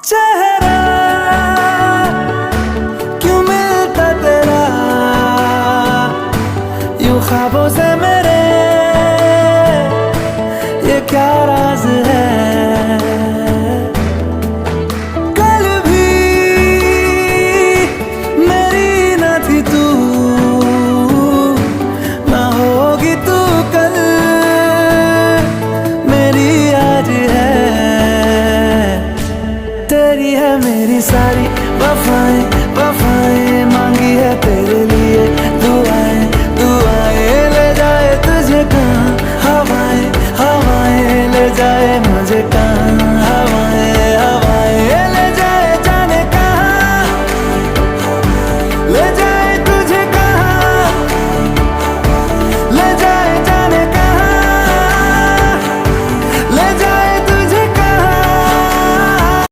चेहरा क्यों मिलता तेरा यूं ख्वाबों से मेरे, ये क्या राज है। कल भी मेरी न थी तू, ना होगी तू कल मेरी आज है। तेरी है मेरी सारी वफाएं, वफाएं मांगी है तेरे लिए।